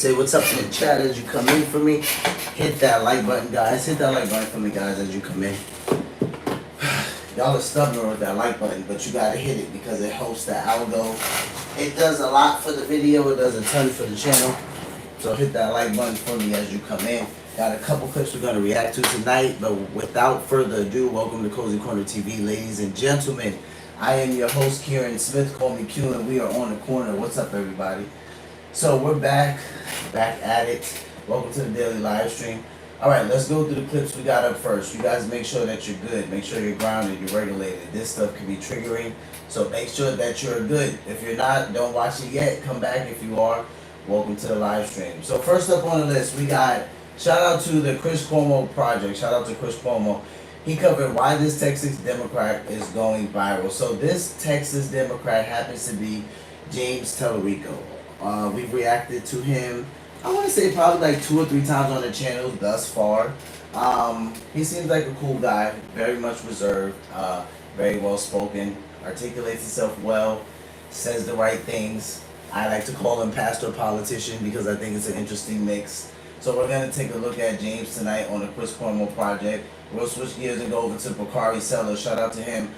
Say what's up in the chat as you come in for me. Hit that like button, guys. Hit that like button for me, guys, as you come in. Y'all are stubborn with that like button, but you gotta hit it because it helps the algo. It does a lot for the video. It does a ton for the channel. So hit that like button for me as you come in. Got a couple clips we're gonna react to tonight, but without further ado, welcome to Cozy Corner TV, ladies and gentlemen. I am your host, Kieran Smith. Call me Q, and we are on the corner. What's up, everybody? So we're back at it. Welcome to the daily live stream. All right, let's go through the clips we got up first. You guys make sure that you're good. Make sure you're grounded, you're regulated. This stuff can be triggering, so make sure that you're good. If you're not, don't watch it yet. Come back if you are. Welcome to the live stream. So first up on the list, we got shout out to the Chris Cuomo project. Shout out to Chris Cuomo. He covered why this Texas Democrat is going viral. So this Texas Democrat happens to be James Talarico. We've reacted to him, I want to say probably like 2 or 3 times on the channel thus far. He seems like a cool guy, very much reserved, very well spoken, articulates himself well, says the right things. I like to call him pastor politician because I think it's an interesting mix. So we're going to take a look at James tonight on the Chris Cuomo project. We'll switch gears and go over to Bakari Sellers. Shout out to him,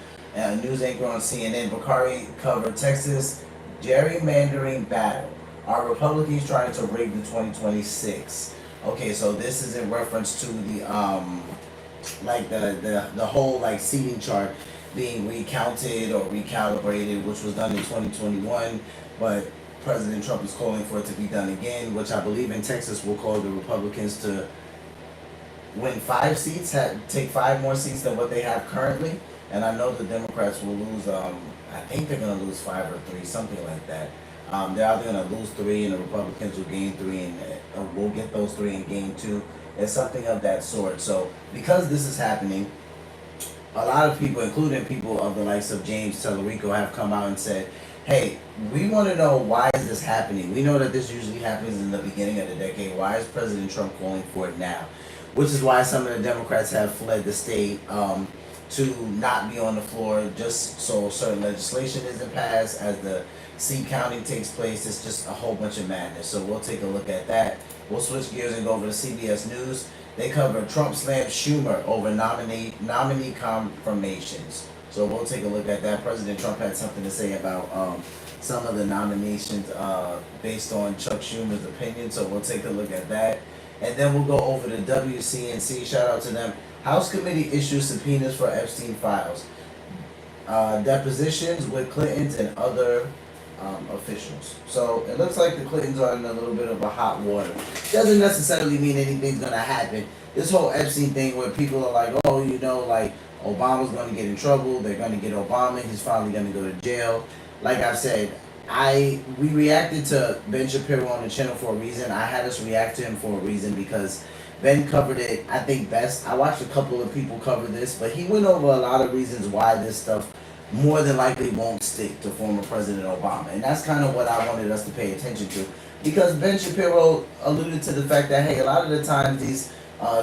news anchor on CNN. Bakari covered Texas gerrymandering battle. Are Republicans trying to rig the 2026? Okay, so this is in reference to the the whole like seating chart being recounted or recalibrated, which was done in 2021, but President Trump is calling for it to be done again, which I believe in Texas will call the Republicans to win 5 seats, take 5 more seats than what they have currently, and I know the Democrats will lose. I think they're going to lose 5 or 3, something like that. They're either going to lose 3 and the Republicans will gain 3 and we'll get those 3 and gain 2. It's something of that sort. So because this is happening, a lot of people, including people of the likes of James Talarico, have come out and said, hey, we want to know why is this happening. We know that this usually happens in the beginning of the decade. Why is President Trump calling for it now? Which is why some of the Democrats have fled the state to not be on the floor just so certain legislation isn't passed. As the seat counting takes place, it's just a whole bunch of madness. So we'll take a look at that. We'll switch gears and go over to CBS News. They cover Trump slams Schumer over nominee confirmations. So we'll take a look at that. President Trump had something to say about some of the nominations based on Chuck Schumer's opinion. So we'll take a look at that. And then we'll go over to WCNC. Shout out to them. House committee issues subpoenas for Epstein files. Depositions with Clintons and other officials. So it looks like the Clintons are in a little bit of a hot water. Doesn't necessarily mean anything's going to happen. This whole Epstein thing where people are like, oh, you know, like Obama's going to get in trouble. They're going to get Obama. He's finally going to go to jail. Like I've said, we reacted to Ben Shapiro on the channel for a reason. I had us react to him for a reason because Ben covered it, I think, best. I watched a couple of people cover this, but he went over a lot of reasons why this stuff more than likely won't stick to former President Obama. And that's kind of what I wanted us to pay attention to. Because Ben Shapiro alluded to the fact that, hey, a lot of the times these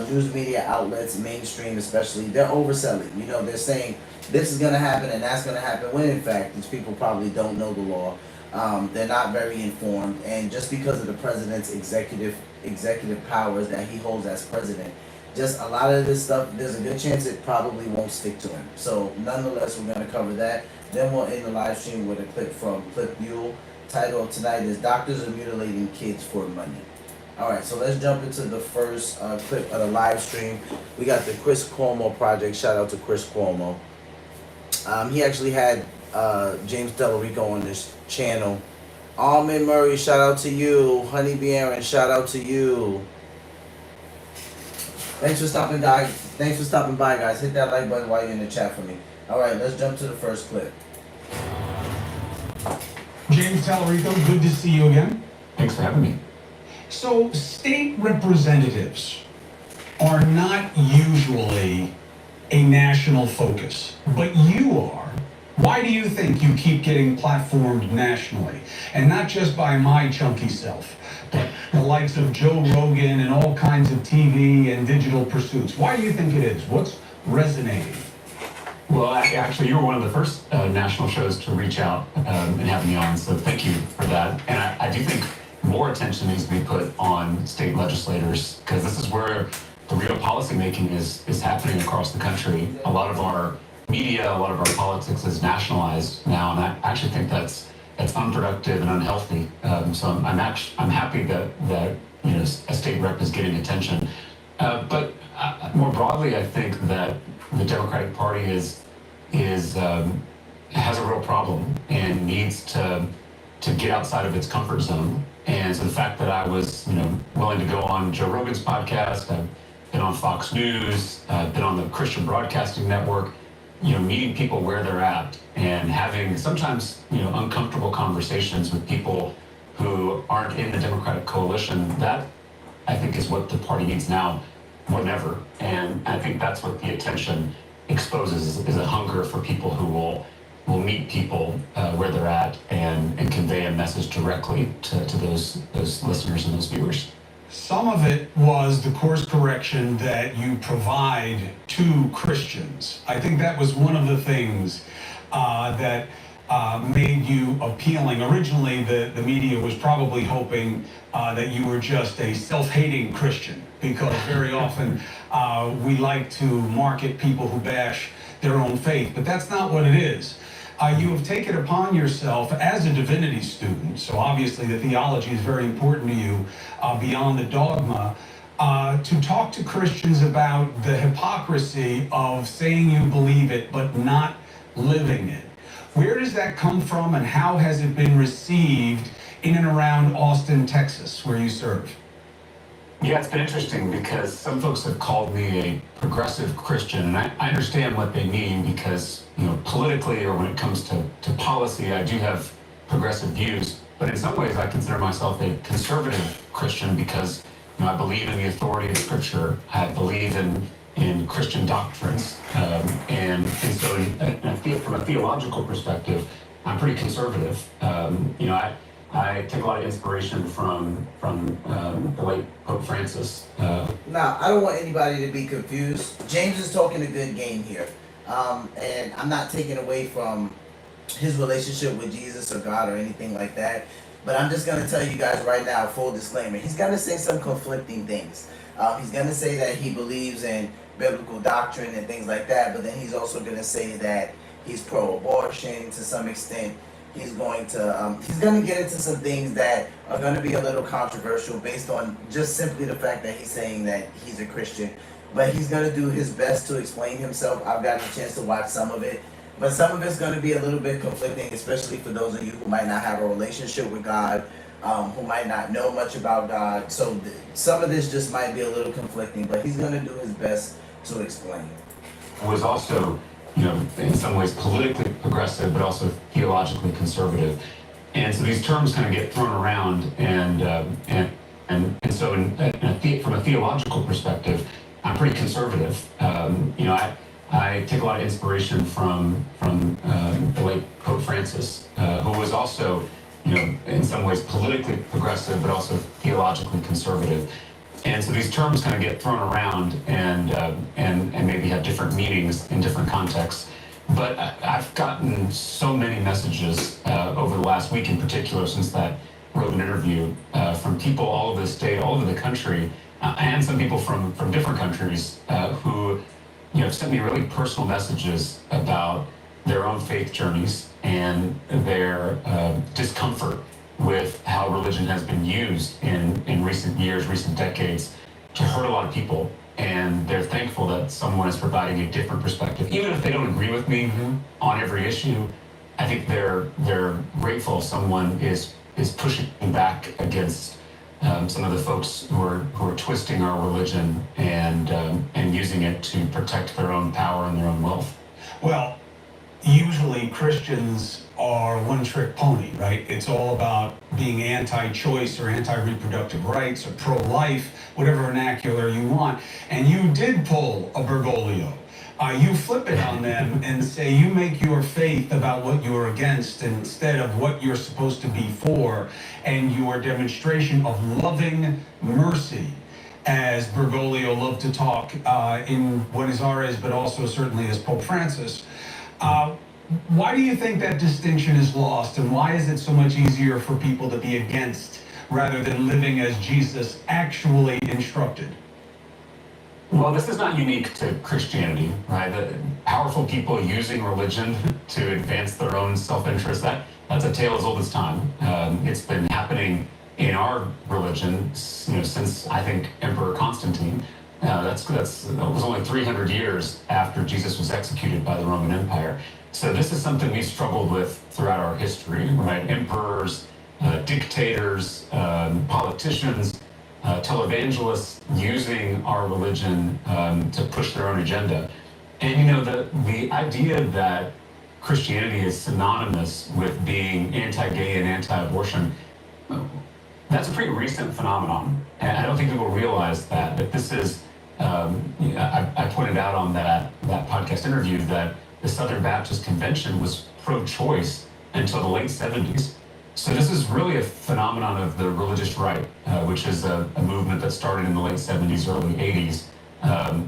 news media outlets, mainstream especially, they're overselling. You know, they're saying this is going to happen and that's going to happen, when in fact these people probably don't know the law. They're not very informed, and just because of the president's executive powers that he holds as president, just a lot of this stuff, there's a good chance it probably won't stick to him. So nonetheless, we're going to cover that. Then we'll end the live stream with a clip from Clip Buell. Title of tonight is Doctors Are Mutilating Kids for Money. Alright, so let's jump into the first clip of the live stream. We got the Chris Cuomo project. Shout out to Chris Cuomo. He actually had James Talarico on this channel. Almond Murray, shout out to you. Honeybee Aaron, shout out to you. Thanks for stopping by, guys. Hit that like button while you're in the chat for me. Alright, let's jump to the first clip. James Talarico, good to see you again. Thanks for having me. So, state representatives are not usually a national focus, but you are. Why do you think you keep getting platformed nationally? And not just by my chunky self, but the likes of Joe Rogan and all kinds of TV and digital pursuits. Why do you think it is? What's resonating? Well, actually, you were one of the first national shows to reach out and have me on, so thank you for that. And I do think more attention needs to be put on state legislators, because this is where the real policymaking is happening across the country. A lot of our media, a lot of our politics is nationalized now, and I actually think that's unproductive and unhealthy. So I'm happy that a state rep is getting attention. But more broadly, I think that the Democratic Party has a real problem and needs to get outside of its comfort zone. And so the fact that I was willing to go on Joe Rogan's podcast, I've been on Fox News, I've been on the Christian Broadcasting Network, meeting people where they're at and having sometimes uncomfortable conversations with people who aren't in the Democratic coalition. That, I think, is what the party needs now more than ever. And I think that's what the attention exposes, is a hunger for people who will meet people where they're at and convey a message directly to those listeners and those viewers. Some of it was the course correction that you provide to Christians. I think that was one of the things that made you appealing. Originally, the media was probably hoping that you were just a self-hating Christian, because very often we like to market people who bash their own faith, but that's not what it is. You have taken upon yourself as a divinity student, so obviously the theology is very important to you beyond the dogma, to talk to Christians about the hypocrisy of saying you believe it but not living it. Where does that come from, and how has it been received in and around Austin, Texas, where you serve? Yeah, it's been interesting because some folks have called me a progressive Christian, and I understand what they mean because, politically, or when it comes to policy, I do have progressive views. But in some ways, I consider myself a conservative Christian because, I believe in the authority of Scripture. I believe in Christian doctrines, and so from a theological perspective, I'm pretty conservative. I take a lot of inspiration from the late Pope Francis. Now, I don't want anybody to be confused. James is talking a good game here. And I'm not taking away from his relationship with Jesus or God or anything like that. But I'm just going to tell you guys right now, full disclaimer, he's going to say some conflicting things. He's going to say that he believes in biblical doctrine and things like that, but then he's also going to say that he's pro-abortion to some extent. He's going to get into some things that are going to be a little controversial based on just simply the fact that he's saying that he's a Christian. But he's going to do his best to explain himself. I've gotten a chance to watch some of it. But some of it's going to be a little bit conflicting, especially for those of you who might not have a relationship with God, who might not know much about God. So some of this just might be a little conflicting, but he's going to do his best to explain. Was also, in some ways politically progressive, but also theologically conservative. And so these terms kind of get thrown around, and so from a theological perspective, I'm pretty conservative. I take a lot of inspiration from the late Pope Francis, who was also, in some ways politically progressive, but also theologically conservative. And so these terms kind of get thrown around and maybe have different meanings in different contexts. But I've gotten so many messages over the last week in particular, since that Rogan interview, from people all over the state, all over the country, and some people from different countries who have sent me really personal messages about their own faith journeys and their discomfort with how religion has been used in recent years, recent decades, to hurt a lot of people. And they're thankful that someone is providing a different perspective. Even if they don't agree with me on every issue, I think they're grateful someone is pushing back against some of the folks who are twisting our religion and using it to protect their own power and their own wealth. Well, usually Christians are one-trick pony, right? It's all about being anti-choice or anti-reproductive rights or pro-life, whatever vernacular you want. And you did pull a Bergoglio. You flip it on them and say you make your faith about what you're against instead of what you're supposed to be for, and your demonstration of loving mercy, as Bergoglio loved to talk in Buenos Aires, but also certainly as Pope Francis. Why do you think that distinction is lost, and why is it so much easier for people to be against rather than living as Jesus actually instructed? Well, this is not unique to Christianity, right? Powerful people using religion to advance their own self-interest, that's a tale as old as time. It's been happening in our religion, since I think Emperor Constantine. That was only 300 years after Jesus was executed by the Roman Empire. So this is something we've struggled with throughout our history, right? Emperors, dictators, politicians, televangelists using our religion to push their own agenda. And the idea that Christianity is synonymous with being anti-gay and anti-abortion, that's a pretty recent phenomenon. And I don't think people realize that this is, I pointed out on that podcast interview that the Southern Baptist Convention was pro-choice until the late 70s. So this is really a phenomenon of the religious right, which is a movement that started in the late 70s, early 80s,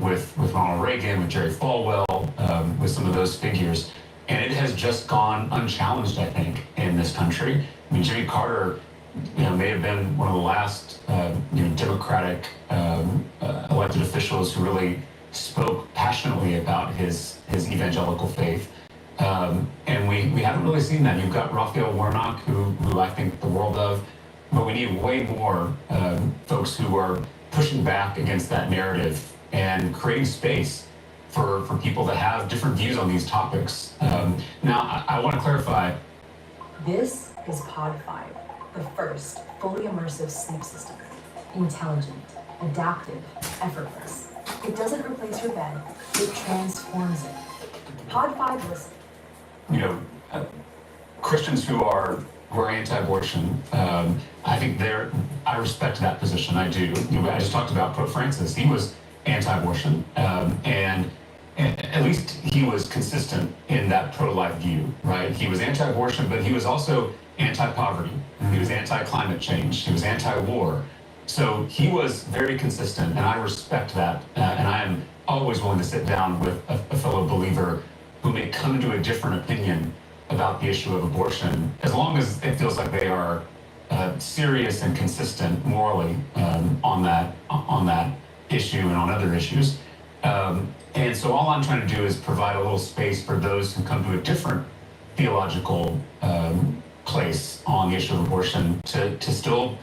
with Ronald Reagan, with Jerry Falwell, with some of those figures. And it has just gone unchallenged, I think, in this country. I mean, Jimmy Carter, may have been one of the last, Democratic elected officials who really spoke passionately about his evangelical faith. And we haven't really seen that. You've got Raphael Warnock, who I think the world of, but we need way more folks who are pushing back against that narrative and creating space for people that have different views on these topics. Now, I want to clarify. This is Pod 5, the first fully immersive sleep system. Intelligent, adaptive, effortless. It doesn't replace your bed, it transforms it. Pod 5 listen. Christians who are anti-abortion, I think I respect that position. I do. I just talked about Pope Francis. He was anti-abortion, and at least he was consistent in that pro-life view, right? He was anti-abortion, but he was also anti-poverty. He was anti-climate change. He was anti-war. So he was very consistent, and I respect that. And I am always willing to sit down with a fellow believer who may come to a different opinion about the issue of abortion, as long as it feels like they are serious and consistent morally on that issue and on other issues. And so all I'm trying to do is provide a little space for those who come to a different theological place on the issue of abortion to still,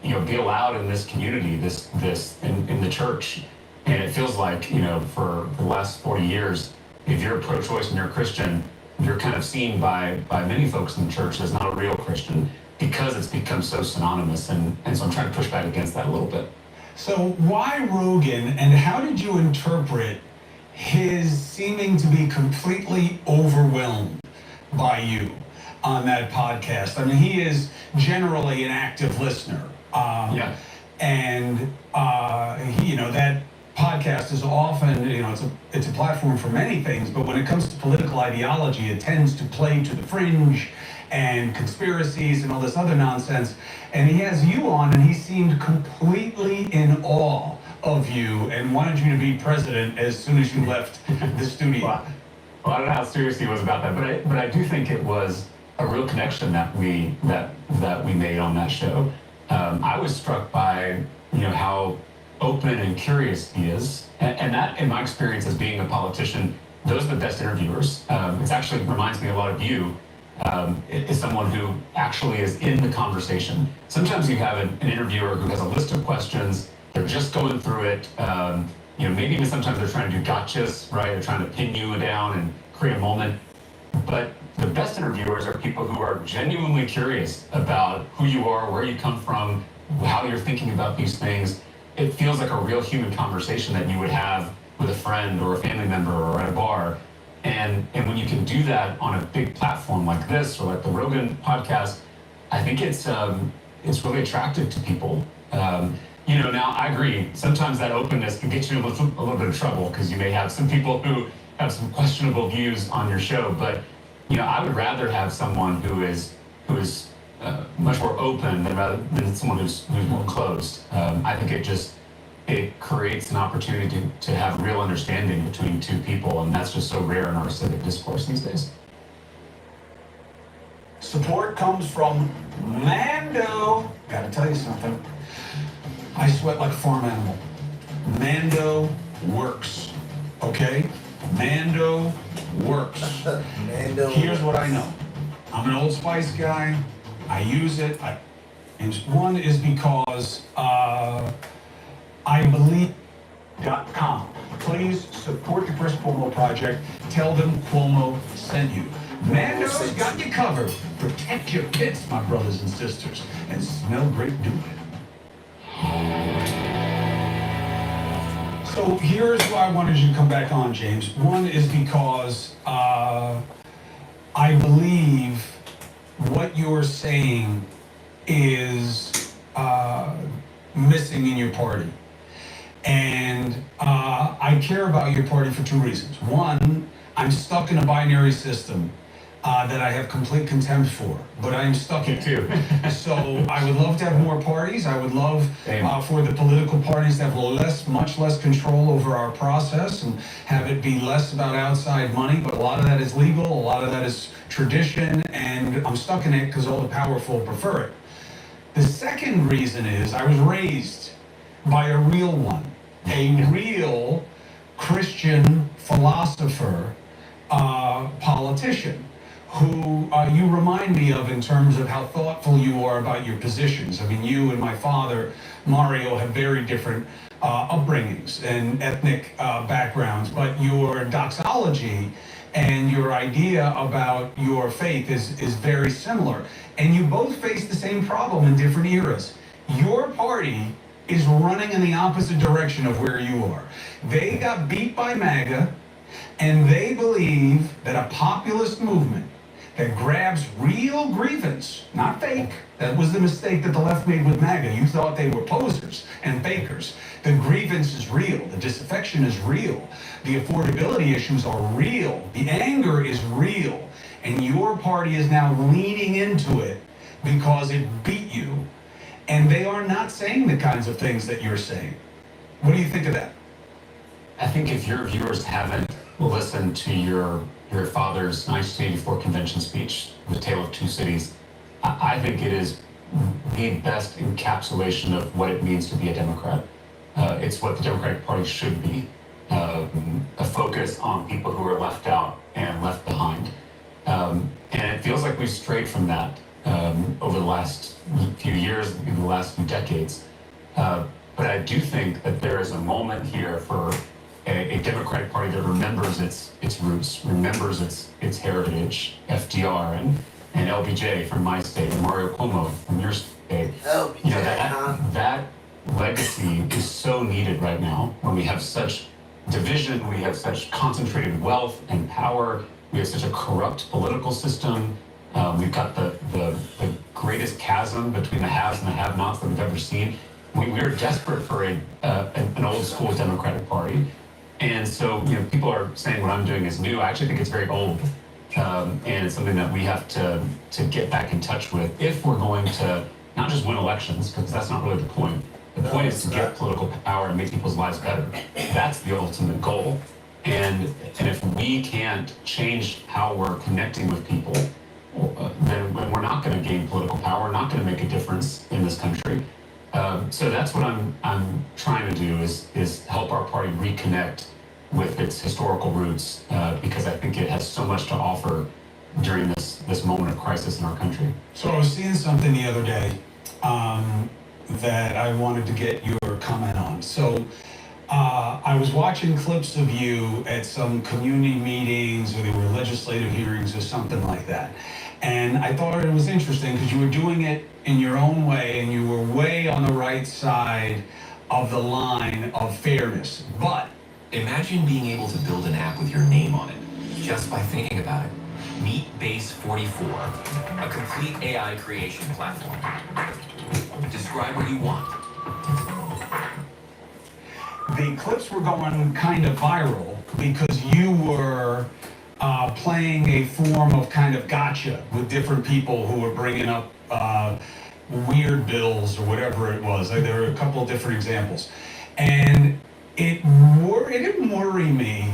be allowed in this community, this in the church. And it feels like, for the last 40 years, if you're pro-choice and you're a Christian, you're kind of seen by many folks in the church as not a real Christian because it's become so synonymous. And so I'm trying to push back against that a little bit. So why Rogan, and how did you interpret his seeming to be completely overwhelmed by you on that podcast? I mean, he is generally an active listener. Yeah. And, that podcast is often, it's a platform for many things, but when it comes to political ideology, it tends to play to the fringe and conspiracies and all this other nonsense. And he has you on, and he seemed completely in awe of you and wanted you to be president as soon as you left the studio. Well, I don't know how serious he was about that, but I do think it was a real connection that we made on that show. I was struck by how open and curious he is, and that, in my experience as being a politician, those are the best interviewers. It actually reminds me a lot of you. Is someone who actually is in the conversation. Sometimes you have an interviewer who has a list of questions, they're just going through it, maybe even sometimes they're trying to do gotchas, right? They're trying to pin you down and create a moment. But the best interviewers are people who are genuinely curious about who you are, where you come from, how you're thinking about these things. It feels like a real human conversation that you would have with a friend or a family member or at a bar. And when you can do that on a big platform like this or like the Rogan podcast, I think it's really attractive to people. Now I agree. Sometimes that openness can get you in a little bit of trouble because you may have some people who have some questionable views on your show. But I would rather have someone who is much more open than someone who's more closed. I think it creates an opportunity to have real understanding between two people, and that's just so rare in our civic discourse these days. Support comes from Mando. Gotta tell you something. I sweat like a farm animal. Mando works. Okay? Mando works. Mando. Here's what I know. I'm an Old Spice guy. I use it. And one is because I believe.com. Please support the Chris Cuomo Project. Tell them Cuomo sent you. Mando's got you covered. Protect your kids, my brothers and sisters, and smell great doing it. So here's why I wanted you to come back on, James. One is because I believe what you're saying is missing in your party. And I care about your party for two reasons. One, I'm stuck in a binary system that I have complete contempt for, but I'm stuck in it too. So I would love to have more parties. I would love for the political parties to have much less control over our process and have it be less about outside money, but a lot of that is legal, a lot of that is tradition, and I'm stuck in it because all the powerful prefer it. The second reason is I was raised by a real one, a real Christian philosopher, politician, who you remind me of in terms of how thoughtful you are about your positions. I mean, you and my father, Mario, have very different upbringings and ethnic backgrounds, but your doxology and your idea about your faith is very similar. And you both face the same problem in different eras. Your party is running in the opposite direction of where you are. They got beat by MAGA, and they believe that a populist movement that grabs real grievance, not fake. That was the mistake that the left made with MAGA. You thought they were posers and fakers. The grievance is real. The disaffection is real. The affordability issues are real. The anger is real. And your party is now leaning into it because it beat you. And they are not saying the kinds of things that you're saying. What do you think of that? I think if your viewers haven't listened to your father's 1984 convention speech, The Tale of Two Cities, I think it is the best encapsulation of what it means to be a Democrat. It's what the Democratic Party should be, a focus on people who are left out and left behind. And it feels like we've strayed from that over the last few years, even the last few decades. But I do think that there is a moment here for a Democratic Party that remembers its roots, remembers its heritage, FDR and LBJ from my state, and Mario Cuomo from your state. LBJ, you know, that legacy is so needed right now when we have such division, we have such concentrated wealth and power, we have such a corrupt political system. We've got the greatest chasm between the haves and the have-nots that we've ever seen. We are desperate for an old school Democratic Party. And so, you know, people are saying what I'm doing is new. I actually think it's very old. And it's something that we have to get back in touch with if we're going to not just win elections, because that's not really the point. The point is to get political power and make people's lives better. That's the ultimate goal. And if we can't change how we're connecting with people, then we're not going to gain political power, we're not going to make a difference in this country. So that's what I'm trying to do is help our party reconnect with its historical roots, because I think it has so much to offer during this moment of crisis in our country. So I was seeing something the other day that I wanted to get your comment on. So I was watching clips of you at some community meetings, or they were legislative hearings or something like that. And I thought it was interesting because you were doing it in your own way, and you were way on the right side of the line of fairness. But imagine being able to build an app with your name on it, just by thinking about it. Meet Base 44, a complete AI creation platform. Describe what you want. the clips were going kind of viral because you were playing a form of kind of gotcha with different people who were bringing up weird bills or whatever it was. Like, there were a couple of different examples. And it didn't worry me,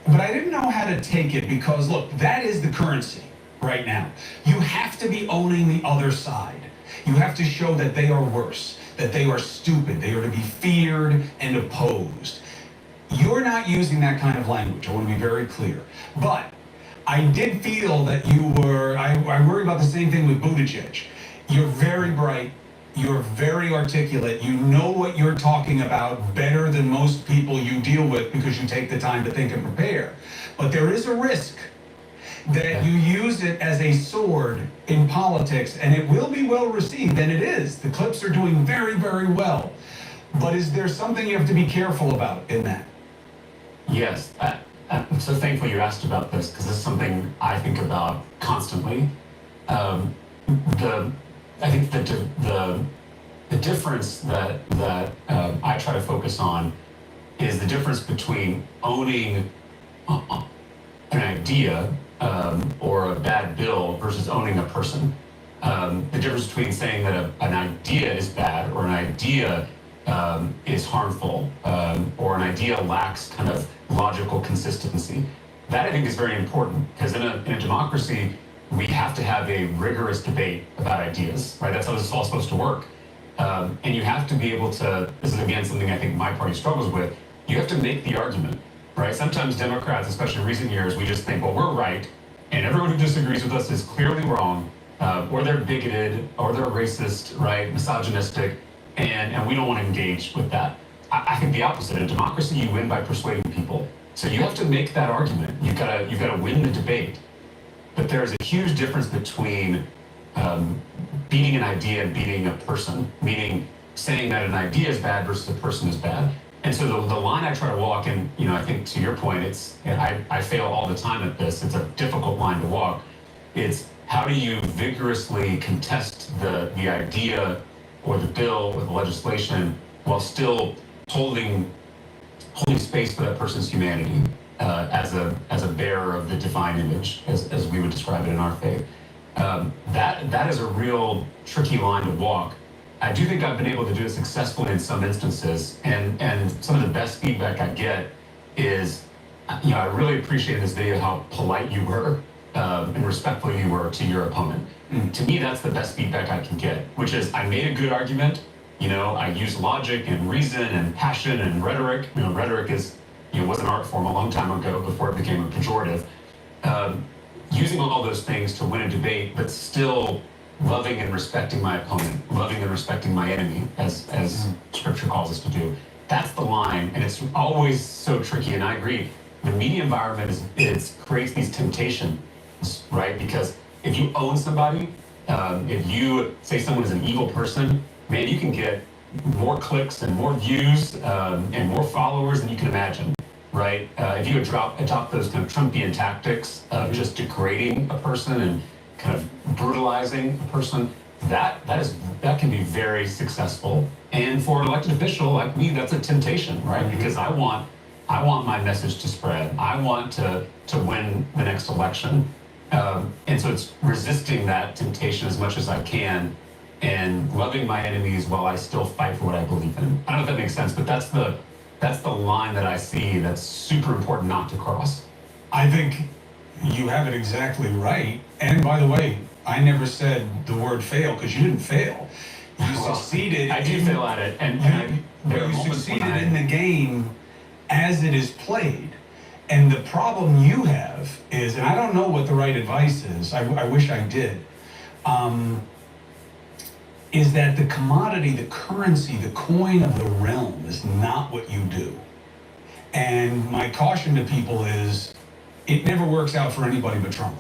but I didn't know how to take it because, look, that is the currency. right now. You have to be owning the other side. You have to show that they are worse, that they are stupid, they are to be feared and opposed. You're not using that kind of language. I want to be very clear. But I did feel that you were, I worry about the same thing with Buttigieg. You're very bright. You're very articulate. You know what you're talking about better than most people you deal with because you take the time to think and prepare. But there is a risk that you use it as a sword in politics, and it will be well received, and it is. The clips are doing very, very well. But is there something you have to be careful about in that? Yes. I'm so thankful you asked about this because this is something I think about constantly. I think the difference that I try to focus on is the difference between owning an idea or a bad bill versus owning a person. The difference between saying that an idea is bad or an idea is harmful or an idea lacks kind of logical consistency. That I think is very important because in a democracy, we have to have a rigorous debate about ideas, right? That's how this is all supposed to work. And you have to be able to, this is again something I think my party struggles with, you have to make the argument, right? Sometimes Democrats, especially in recent years, we just think, well, we're right, and everyone who disagrees with us is clearly wrong, or they're bigoted, or they're racist, right, misogynistic, and we don't want to engage with that. I think the opposite. In democracy, you win by persuading people. So you have to make that argument. You've got to win the debate. But there's a huge difference between beating an idea and beating a person, meaning saying that an idea is bad versus a person is bad. And so the line I try to walk, and I think to your point, I fail all the time at this. It's a difficult line to walk. It's how do you vigorously contest the idea or the bill or the legislation while still holding space for that person's humanity as a bearer of the divine image, as we would describe it in our faith. That is a real tricky line to walk. I do think I've been able to do it successfully in some instances, and some of the best feedback I get is, I really appreciate in this video how polite you were and respectful you were to your opponent. To me, that's the best feedback I can get, which is I made a good argument. I use logic and reason and passion and rhetoric. Rhetoric was an art form a long time ago before it became a pejorative. Using all those things to win a debate, but still loving and respecting my opponent, loving and respecting my enemy, as Scripture calls us to do. That's the line, and it's always so tricky. And I agree, the media environment creates these temptations, right? Because if you own somebody, if you say someone is an evil person, man, you can get more clicks and more views and more followers than you can imagine, right? If you adopt those kind of Trumpian tactics of just degrading a person and kind of brutalizing a person, that can be very successful. And for an elected official like me, that's a temptation, right? Because I want my message to spread. I want to win the next election. And so it's resisting that temptation as much as I can and loving my enemies while I still fight for what I believe in. I don't know if that makes sense, but that's the line that I see that's super important not to cross. I think you have it exactly right. And by the way, I never said the word fail because you didn't fail. You succeeded. I do fail at it, and you succeeded in the game as it is played. And the problem you have is, and I don't know what the right advice is, I wish I did, is that the commodity, the currency, the coin of the realm is not what you do. And my caution to people is, it never works out for anybody but Trump.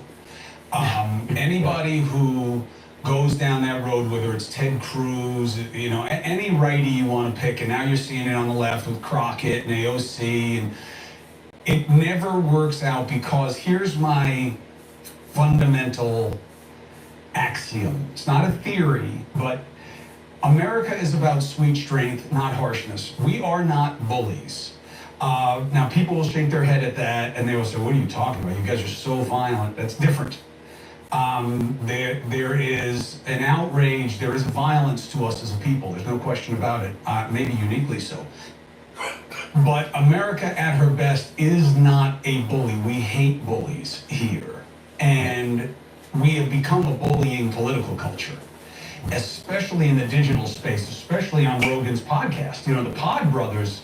Anybody who goes down that road, whether it's Ted Cruz, any righty you want to pick, and now you're seeing it on the left with Crockett and AOC, and it never works out because here's my fundamental axiom. It's not a theory, but America is about sweet strength, not harshness. We are not bullies. Now, people will shake their head at that, and they will say, what are you talking about? You guys are so violent. That's different. There is an outrage. There is violence to us as a people. There's no question about it, maybe uniquely so. But America at her best is not a bully. We hate bullies here. And we have become a bullying political culture, especially in the digital space, especially on Rogan's podcast. You know, the Pod Brothers,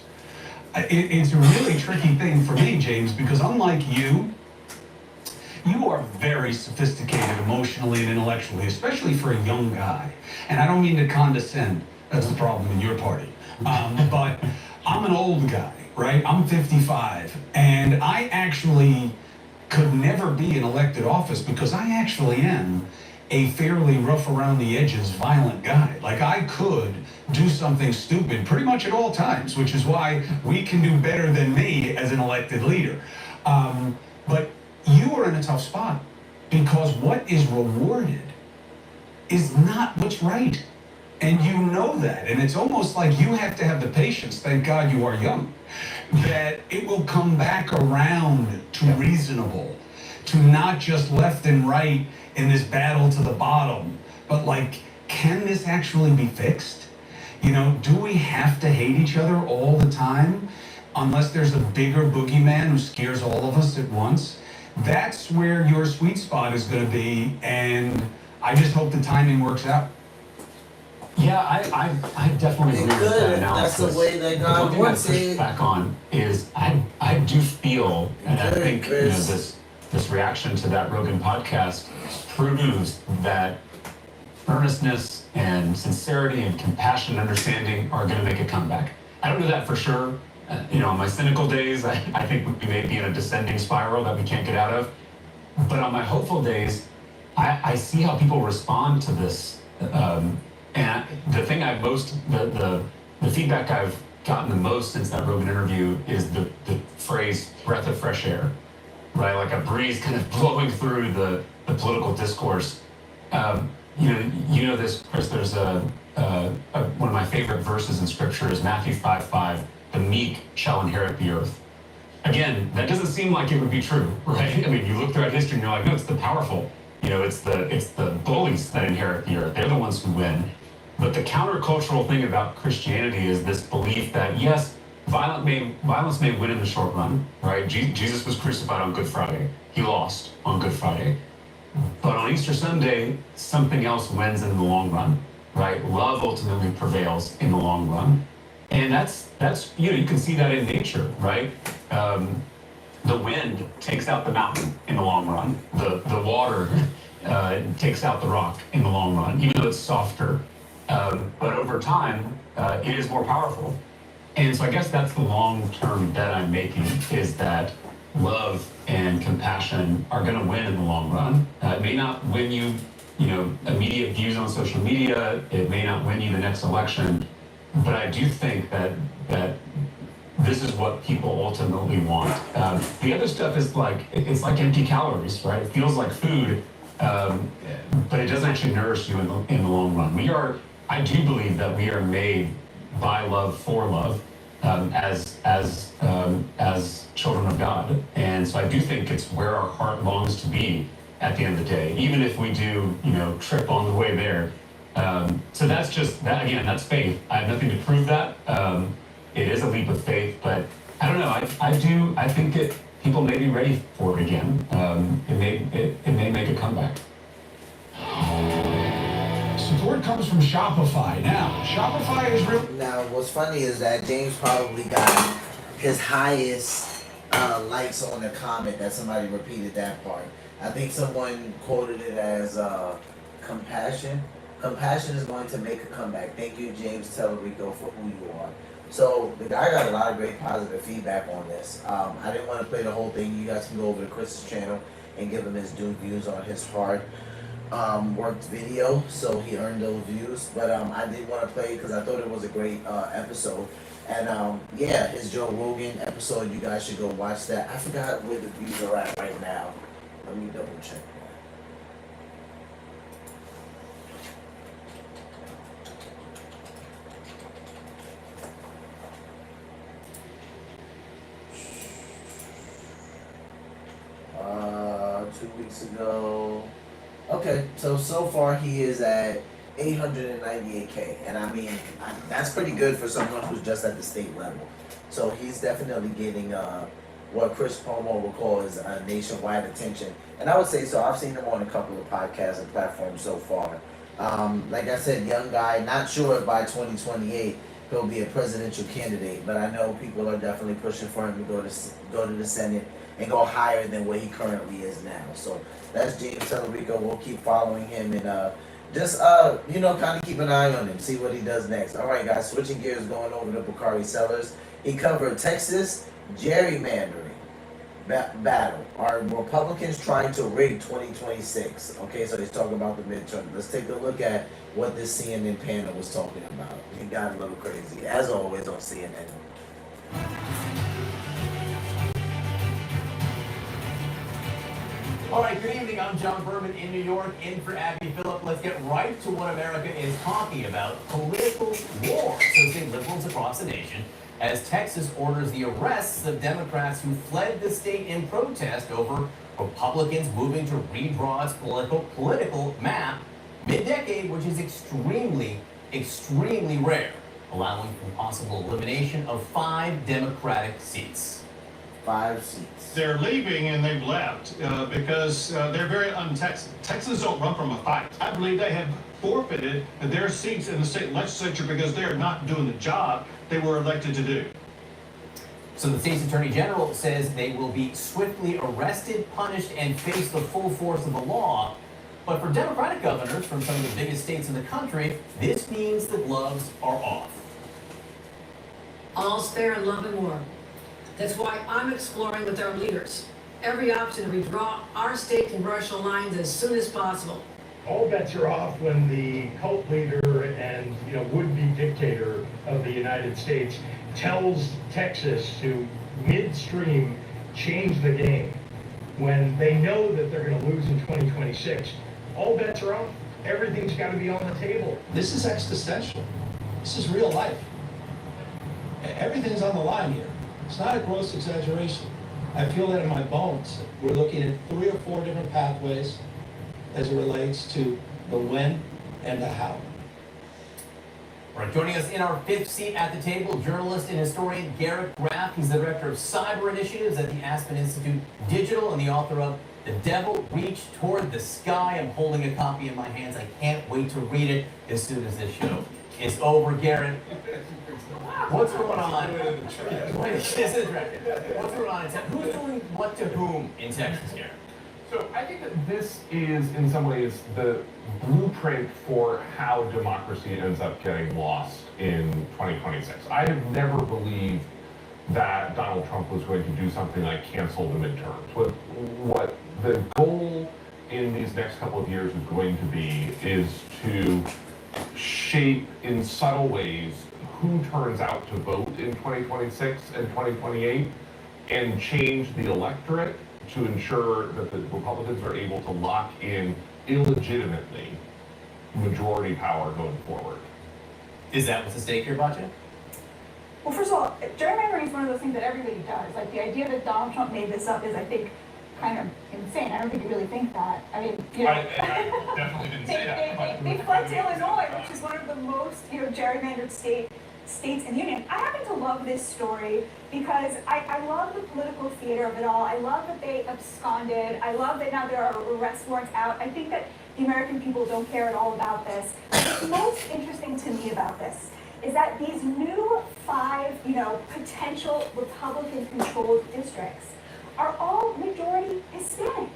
it's a really tricky thing for me, James, because unlike you are very sophisticated emotionally and intellectually, especially for a young guy. And I don't mean to condescend. That's the problem in your party. But I'm an old guy, right? I'm 55. And I actually could never be in elected office because I actually am a fairly rough around the edges, violent guy. Like, I could do something stupid pretty much at all times, which is why we can do better than me as an elected leader. But you are in a tough spot because what is rewarded is not what's right. And you know that. And it's almost like you have to have the patience, thank God you are young, that it will come back around to reasonable, to not just left and right in this battle to the bottom, but like, can this actually be fixed? You know, do we have to hate each other all the time unless there's a bigger boogeyman who scares all of us at once? That's where your sweet spot is going to be, and I just hope the timing works out. Yeah, I definitely agree with that analysis. That's the way that The one God thing I wants push it. back on is I do feel, and I Good, think Chris. this reaction to that Rogan podcast proves that earnestness and sincerity and compassion and understanding are going to make a comeback. I don't know that for sure. On my cynical days, I think we may be in a descending spiral that we can't get out of. But on my hopeful days, I see how people respond to this. And the thing the feedback I've gotten the most since that Rogan interview is the phrase "breath of fresh air," right? Like a breeze kind of blowing through the political discourse. You know this, Chris. There's one of my favorite verses in Scripture is Matthew 5:5. The meek shall inherit the earth. Again, that doesn't seem like it would be true, right? I mean, you look throughout history and you're like, no, it's the powerful. It's the bullies that inherit the earth. They're the ones who win. But the countercultural thing about Christianity is this belief that, yes, violence may win in the short run, right? Jesus was crucified on Good Friday. He lost on Good Friday. But on Easter Sunday, something else wins in the long run, right? Love ultimately prevails in the long run. And that's you can see that in nature, right? The wind takes out the mountain in the long run. The water takes out the rock in the long run, even though it's softer. But over time, it is more powerful. And so I guess that's the long-term bet I'm making, is that love and compassion are going to win in the long run. It may not win you, immediate views on social media. It may not win you the next election. But I do think that this is what people ultimately want. The other stuff is it's like empty calories, right? It feels like food, but it doesn't actually nourish you in the long run. I do believe that we are made by love for love, as children of God, and so I do think it's where our heart longs to be at the end of the day, even if we do, trip on the way there. So that's just that. Again, that's faith. I have nothing to prove that. It is a leap of faith, but I don't know. I think people may be ready for it again. It may make a comeback. Support comes from Shopify. Now, Shopify is real. Now, what's funny is that James probably got his highest likes on a comment that somebody repeated that part. I think someone quoted it as compassion. Compassion is going to make a comeback. Thank you, James Talarico, for who you are. So the guy got a lot of great positive feedback on this. I didn't want to play the whole thing. You guys can go over to Chris's channel and give him his due views on his hard worked video. So he earned those views. But I did want to play because I thought it was a great episode. And his Joe Rogan episode, you guys should go watch that. I forgot where the views are at right now. Let me double check. that. 2 weeks ago. Okay, so far he is at 898K, and I mean, that's pretty good for someone who's just at the state level. So he's definitely getting what Chris Cuomo will call is nationwide attention. And I would say so. I've seen him on a couple of podcasts and platforms so far. Like I said, young guy, not sure if by 2028 he'll be a presidential candidate, but I know people are definitely pushing for him to go to the Senate and go higher than what he currently is now. So that's James Talarico. We'll keep following him and just kind of keep an eye on him, see what he does next. All right, guys, switching gears, going over to Bakari Sellers. He covered Texas gerrymandering battle. Are Republicans trying to rig 2026? Okay, so he's talking about the midterm. Let's take a look at what this CNN panel was talking about. He got a little crazy, as always on CNN. All right, good evening. I'm John Berman in New York, in for Abby Phillip. Let's get right to what America is talking about, political war. So say liberals across the nation, as Texas orders the arrests of Democrats who fled the state in protest over Republicans moving to redraw its political map mid-decade, which is extremely rare, allowing for possible elimination of 5 Democratic seats. 5 seats. They're leaving and they've left because they're very un-Texan. Texans don't run from a fight. I believe they have forfeited their seats in the state legislature because they're not doing the job they were elected to do. So the state's attorney general says they will be swiftly arrested, punished, and face the full force of the law. But for Democratic governors from some of the biggest states in the country, this means the gloves are off. All's fair in love and war. That's why I'm exploring with our leaders every option to redraw our state congressional lines as soon as possible. All bets are off when the cult leader and would-be dictator of the United States tells Texas to midstream change the game when they know that they're going to lose in 2026. All bets are off. Everything's got to be on the table. This is existential. This is real life. Everything's on the line here. It's not a gross exaggeration. I feel that in my bones. We're looking at 3 or 4 different pathways as it relates to the when and the how. All right, joining us in our 5th seat at the table, journalist and historian Garrett Graff. He's the director of cyber initiatives at the Aspen Institute Digital and the author of The Devil Reached Toward the Sky. I'm holding a copy in my hands. I can't wait to read it as soon as this show is over. Garrett, what's going on? What's going on in Texas? Who's doing what to whom in Texas here? So I think that this is, in some ways, the blueprint for how democracy ends up getting lost in 2026. I have never believed that Donald Trump was going to do something like cancel the midterms. What the goal in these next couple of years is going to be is to shape in subtle ways who turns out to vote in 2026 and 2028 and change the electorate to ensure that the Republicans are able to lock in illegitimately majority power going forward. Is that what's at stake here, Bacha? Well, first of all, gerrymandering is one of those things that everybody does. Like, the idea that Donald Trump made this up is, I think, kind of insane. I don't think you really think that. I mean, I definitely didn't say that. They fled to Illinois, which is one of the most, gerrymandered states in the union. I happen to love this story because I love the political theater of it all. I love that they absconded. I love that now there are arrest warrants out. I think that the American people don't care at all about this. What's most interesting to me about this is that these new 5, potential Republican-controlled districts are all majority Hispanic.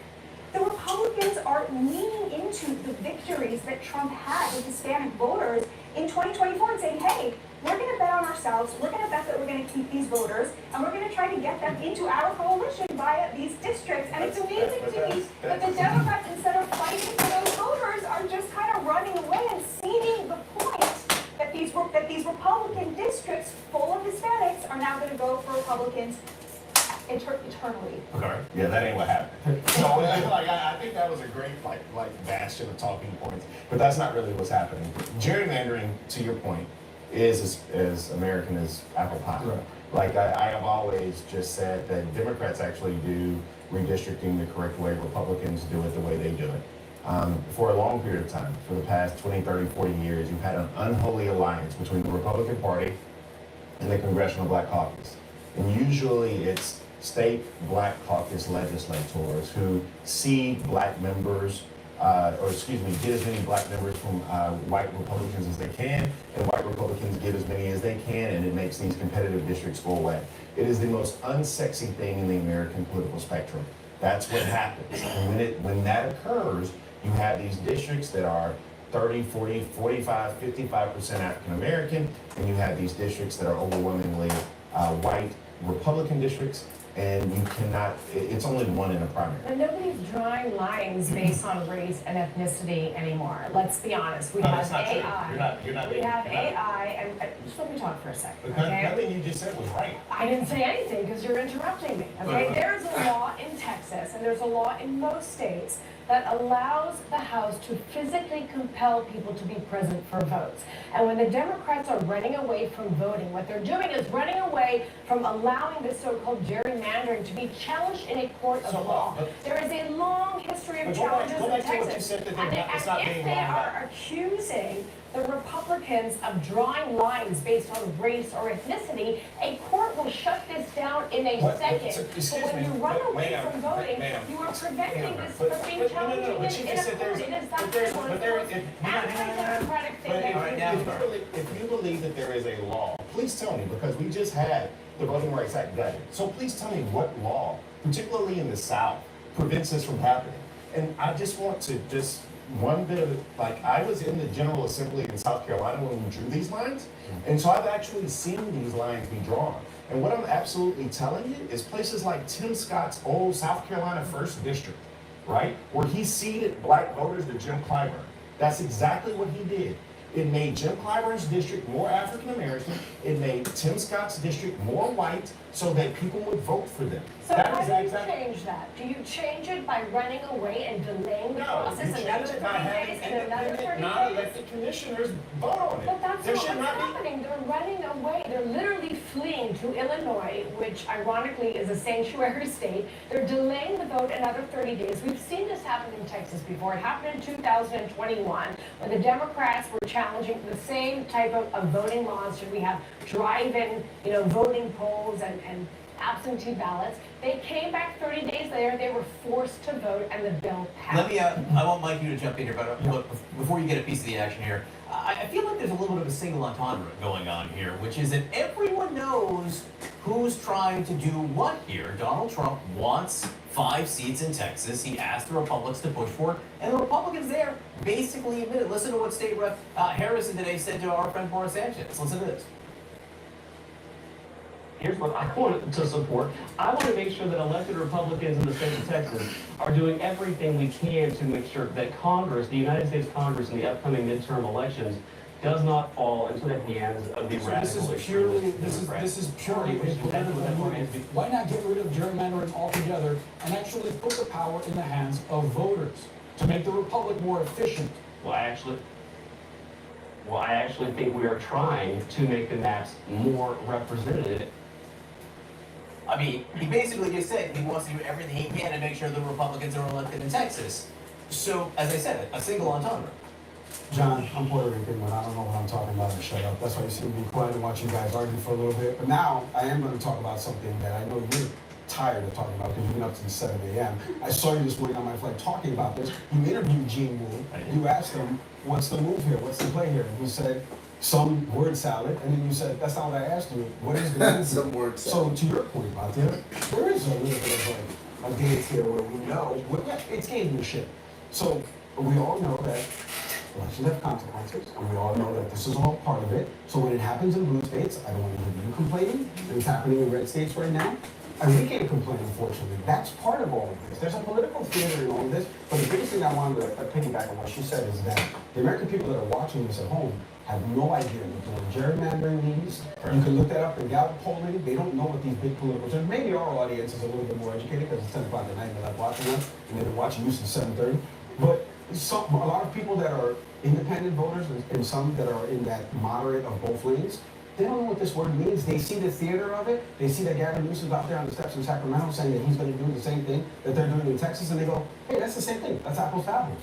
The Republicans are leaning into the victories that Trump had with Hispanic voters in 2024 and saying, hey, we're going to bet on ourselves, we're going to bet that we're going to keep these voters, and we're going to try to get them into our coalition via these districts. And it's amazing to me that the Democrats, instead of fighting for those voters, are just kind of running away and ceding the point that these Republican districts full of Hispanics are now going to go for Republicans eternally. Okay. Yeah, that ain't what happened. So, I think that was a great bastion of talking points, but that's not really what's happening. Gerrymandering, to your point, is as American as apple pie. Right. I have always just said that Democrats actually do redistricting the correct way. Republicans do it the way they do it. For a long period of time, for the past 20, 30, 40 years, you've had an unholy alliance between the Republican Party and the Congressional Black Caucus. And usually it's state Black caucus legislators who see Black members, get as many Black members from white Republicans as they can, and white Republicans get as many as they can, and it makes these competitive districts go away. It is the most unsexy thing in the American political spectrum. That's what happens. And when that occurs, you have these districts that are 30, 40, 45, 55% African American, and you have these districts that are overwhelmingly white Republican districts, and you cannot, it's only one in a primary. But nobody's drawing lines based on race and ethnicity anymore. Let's be honest. We have AI. We have AI, and just let me talk for a second. Okay? Nothing you just said was right. I didn't say anything because you're interrupting me. Okay? There's a law in Texas, and there's a law in most states that allows the House to physically compel people to be present for votes. And when the Democrats are running away from voting, what they're doing is running away from allowing this so-called gerrymandering to be challenged in a court of law. There is a long history of challenges in Texas. And if they are accusing the Republicans of drawing lines based on race or ethnicity, a court will shut this down in a second. But when you run away from voting, you are preventing this from being challenged in a court. It is not one of the most anti-democratic things. If you believe that there is a law, please tell me, because we just had the Voting Rights Act gutted. So please tell me what law, particularly in the South, prevents this from happening. And I just want to one bit of it, like I was in the General Assembly in South Carolina when we drew these lines, and so I've actually seen these lines be drawn. And what I'm absolutely telling you is places like Tim Scott's old South Carolina 1st District, right, where he ceded Black voters to Jim Clyburn. That's exactly what he did. It made Jim Clyburn's district more African American. It made Tim Scott's district more white so that people would vote for them. So how do you change that? Do you change it by running away and delaying the process another 30 days and another 30 days? Non-elected commissioners vote on it. But that's not what's happening. They're running away. They're literally fleeing to Illinois, which ironically is a sanctuary state. They're delaying the vote another 30 days. We've seen this happen in Texas before. It happened in 2021 when the Democrats were challenging the same type of voting laws. Should we have drive-in, voting polls and absentee ballots? They came back 30 days later. They were forced to vote, and the bill passed. I want Mike you to jump in here, but look, before you get a piece of the action here, I feel like there's a little bit of a single entendre going on here, which is that everyone knows who's trying to do what here. Donald Trump wants 5 seats in Texas. He asked the Republicans to push for it, and the Republicans there basically admitted. Listen to what State Rep Harrison today said to our friend Boris Sanchez. Listen to this. Here's what I want to support. I want to make sure that elected Republicans in the state of Texas are doing everything we can to make sure that Congress, the United States Congress, in the upcoming midterm elections, does not fall into the hands of the radical. This is purely a political movement. Why not get rid of gerrymandering altogether and actually put the power in the hands of voters to make the republic more efficient? Well, I actually think we are trying to make the maps more representative. I mean, he basically just said he wants to do everything he can to make sure the Republicans are elected in Texas. So, as I said, a single entendre. John, I'm Puerto Rican, but I don't know what I'm talking about, and shut up. That's why you see me be quiet and watch you guys argue for a little bit. But now, I am going to talk about something that I know you're tired of talking about because you've been up since 7 a.m. I saw you this morning on my flight talking about this. You interviewed Gene Wu. You asked him, what's the move here? What's the play here? And he said, some word salad. And then you said, that's not what I asked you. What is the move? Some word salad. So to your point, Mattia, there is a little bit of a dance here where we know, it's gamesmanship. So we all know that elections have consequences, and we all know that this is all part of it. So when it happens in blue states, I don't want to hear you complaining, and it's happening in red states right now. I mean, we can't complain, unfortunately. That's part of all of this. There's a political theater in all of this, but the biggest thing I wanted to piggyback on what she said is that the American people that are watching this at home have no idea what gerrymandering means. You can look that up in Gallup polling. They don't know what these big political terms. Maybe our audience is a little bit more educated because it's 10 o'clock at night and they're like watching us, and they've been watching you since 7:30. But a lot of people that are independent voters and some that are in that moderate of both lanes, they don't know what this word means. They see the theater of it. They see that Gavin Newsom's out there on the steps in Sacramento saying that he's going to do the same thing that they're doing in Texas, and they go, hey, that's the same thing. That's apples to apples.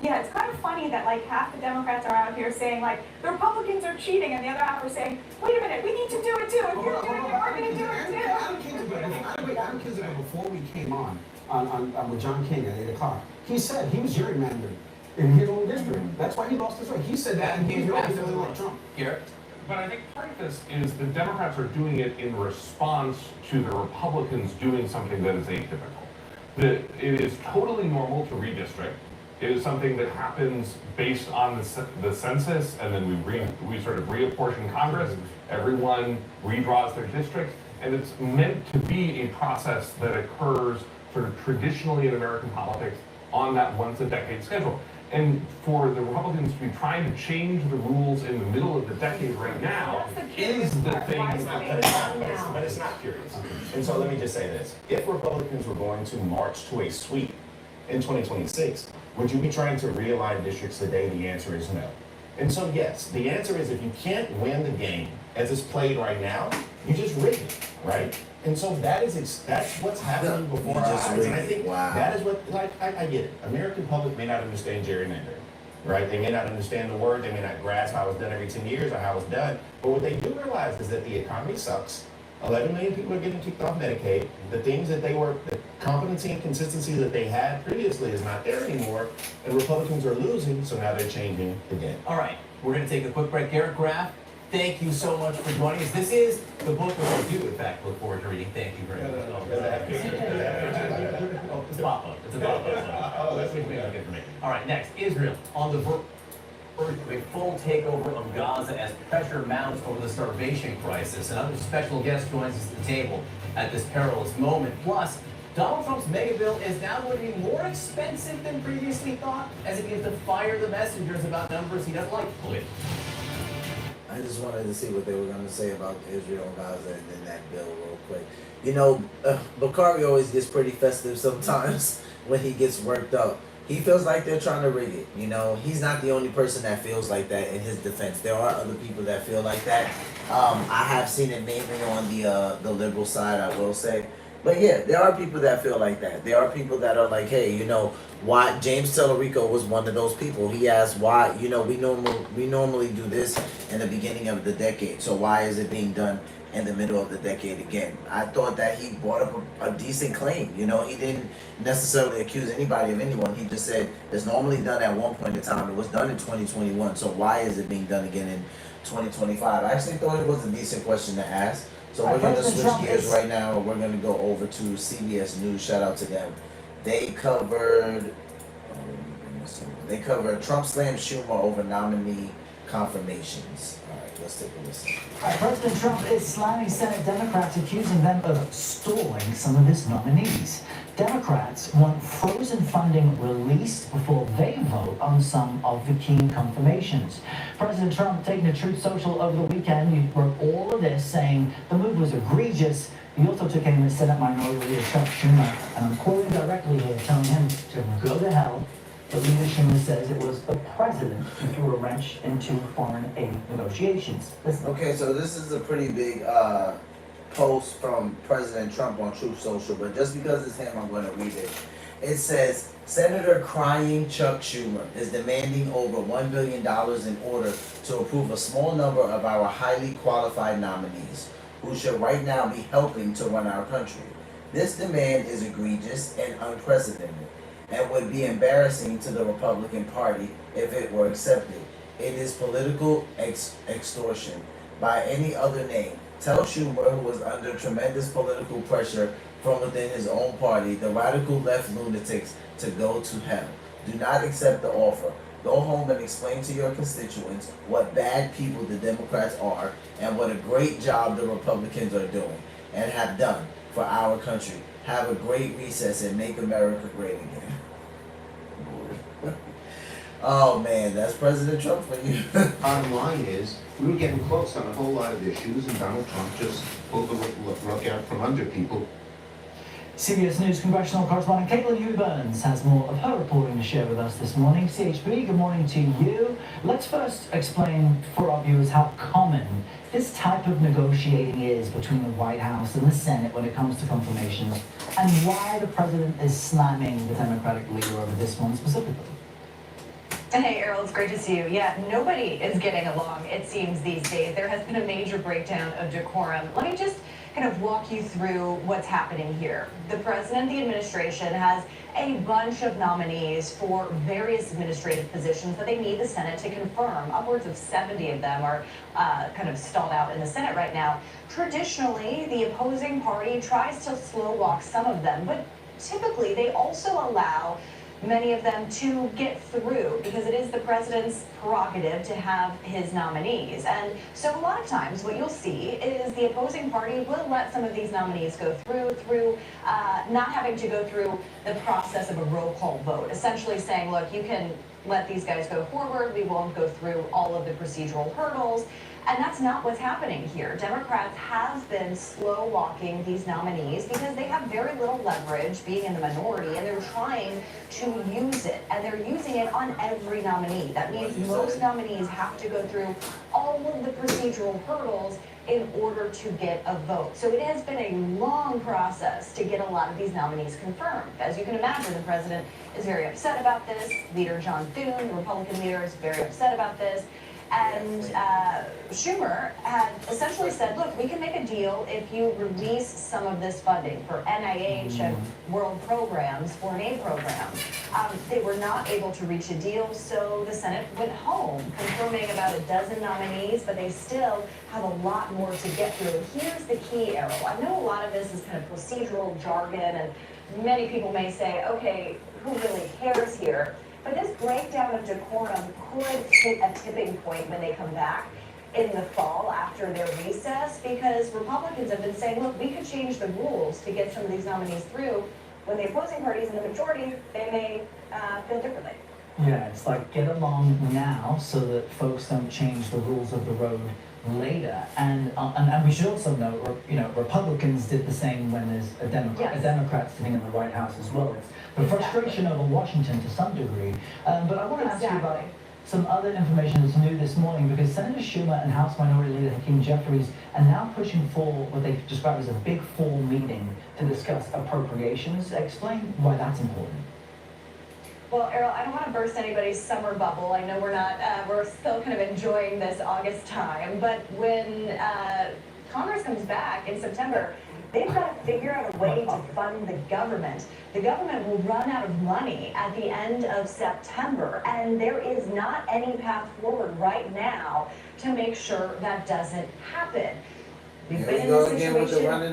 Yeah, it's kind of funny that like half the Democrats are out here saying like the Republicans are cheating, and the other half are saying, wait a minute, we need to do it too. If you're doing it, we're going to do it too. seconds ago, before we came on with John King at 8 o'clock, he said he was gerrymandered in his own district. That's why he lost his right. He said that, and he really liked Trump. Garrett? But I think part of this is the Democrats are doing it in response to the Republicans doing something that is atypical. It is totally normal to redistrict. It is something that happens based on the census, and then we sort of reapportion Congress. Everyone redraws their district, and it's meant to be a process that occurs sort of traditionally in American politics on that once-a-decade schedule. And for the Republicans to be trying to change the rules in the middle of the decade right now is the thing. But it's not curious. And so let me just say this. If Republicans were going to march to a sweep in 2026, would you be trying to realign districts today? The answer is no. And so yes, the answer is if you can't win the game as it's played right now, you just rig it, right? And so that's what's happening before our eyes. And I think that is what, I get it. American public may not understand gerrymandering, right? They may not understand the word, they may not grasp how it's done every 10 years or how it's done. But what they do realize is that the economy sucks. 11 million people are getting kicked off Medicaid. The things that the competency and consistency that they had previously is not there anymore. And Republicans are losing, so now they're changing the game. All right, we're going to take a quick break. Garrett Graff, thank you so much for joining us. This is the book that we do, in fact, look forward to reading. Thank you very much. Oh, it's a pop-up. It's a pop-up. Oh, that's good for me. All right, next, Israel on the verge of a full takeover of Gaza as pressure mounts over the starvation crisis. Another special guest joins us at the table at this perilous moment. Plus, Donald Trump's mega bill is now going to be more expensive than previously thought as he begins to fire the messengers about numbers he doesn't like. I just wanted to see what they were going to say about Israel and Gaza and then that bill real quick. You know, Bakari always gets pretty festive sometimes when he gets worked up. He feels like they're trying to rig it. You know, he's not the only person that feels like that in his defense. There are other people that feel like that. I have seen it mainly on the liberal side, I will say. But yeah, there are people that feel like that. There are people that are like, hey, you know, why? James Talarico was one of those people. He asked why, you know, we normally do this in the beginning of the decade. So why is it being done in the middle of the decade again? I thought that he brought up a decent claim. You know, he didn't necessarily accuse anybody of anyone. He just said it's normally done at one point in time. It was done in 2021. So why is it being done again in 2025? I actually thought it was a decent question to ask. So we're going to switch gears right now. We're going to go over to CBS News. Shout out to them. They covered Trump slams Schumer over nominee confirmations. All right, let's take a listen. President Trump is slamming Senate Democrats, accusing them of stalling some of his nominees. Democrats want frozen funding released before they vote on some of the key confirmations. President Trump, taking to Truth Social over the weekend, he wrote all of this, saying the move was egregious. He also took aim at Senate Minority Leader Chuck Schumer, and I'm quoting directly here, telling him to go to hell. But Leader Schumer says it was the president who threw a wrench into foreign aid negotiations. Listen. Okay, so this is a pretty big post from President Trump on Truth Social, but just because it's him, I'm going to read it. It says, Senator crying Chuck Schumer is demanding over $1 billion in order to approve a small number of our highly qualified nominees who should right now be helping to run our country. This demand is egregious and unprecedented and would be embarrassing to the Republican Party if it were accepted. It is political extortion by any other name. Tell Schumer, who was under tremendous political pressure from within his own party, the radical left lunatics, to go to hell. Do not accept the offer. Go home and explain to your constituents what bad people the Democrats are and what a great job the Republicans are doing and have done for our country. Have a great recess and make America great again. Oh man, that's President Trump for you. Bottom line is, we were getting close on a whole lot of issues, and Donald Trump just pulled the rug out from under people. CBS News congressional correspondent Caitlin Hugh-Burns has more of her reporting to share with us this morning. CHB, good morning to you. Let's first explain for our viewers how common this type of negotiating is between the White House and the Senate when it comes to confirmations, and why the president is slamming the Democratic leader over this one specifically. Hey, Errol, it's great to see you. Yeah, nobody is getting along, it seems, these days. There has been a major breakdown of decorum. Let me just kind of walk you through what's happening here. The president, the administration has a bunch of nominees for various administrative positions that they need the Senate to confirm. Upwards of 70 of them are kind of stalled out in the Senate right now. Traditionally, the opposing party tries to slow walk some of them, but typically they also allow many of them to get through because it is the president's prerogative to have his nominees. And so a lot of times what you'll see is the opposing party will let some of these nominees go through not having to go through the process of a roll call vote, essentially saying, look, you can let these guys go forward, we won't go through all of the procedural hurdles. And that's not what's happening here. Democrats have been slow walking these nominees because they have very little leverage being in the minority, and they're trying to use it. And they're using it on every nominee. That means most nominees have to go through all of the procedural hurdles in order to get a vote. So it has been a long process to get a lot of these nominees confirmed. As you can imagine, the president is very upset about this. Leader John Thune, the Republican leader, is very upset about this. And Schumer had essentially said, look, we can make a deal if you release some of this funding for NIH and world programs, foreign aid programs. They were not able to reach a deal, so the Senate went home, confirming about a dozen nominees, but they still have a lot more to get through. Here's the key, Errol. I know a lot of this is kind of procedural jargon, and many people may say, okay, who really cares here? But this breakdown of decorum could hit a tipping point when they come back in the fall after their recess, because Republicans have been saying, look, we could change the rules to get some of these nominees through. When the opposing parties in the majority, they may feel differently. Yeah, it's like get along now so that folks don't change the rules of the road later. And we should also note, Republicans did the same when there's a Democrat sitting in the White House as well. It's the frustration over Washington to some degree. But I want to ask you about some other information that's new this morning, because Senator Schumer and House Minority Leader Hakeem Jeffries are now pushing for what they describe as a big fall meeting to discuss appropriations. Explain why that's important. Well, Errol, I don't want to burst anybody's summer bubble. I know we're still kind of enjoying this August time, but when Congress comes back in September, they've got to figure out a way to fund the government. The government will run out of money at the end of September, and there is not any path forward right now to make sure that doesn't happen. We've been in this situation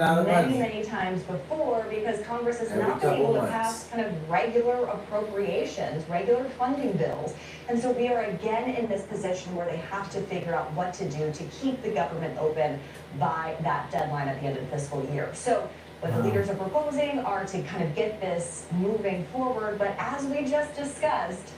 many times before because Congress has not been able to pass kind of regular appropriations, regular funding bills. And so we are again in this position where they have to figure out what to do to keep the government open by that deadline at the end of the fiscal year. So what the leaders are proposing are to kind of get this moving forward. But as we just discussed,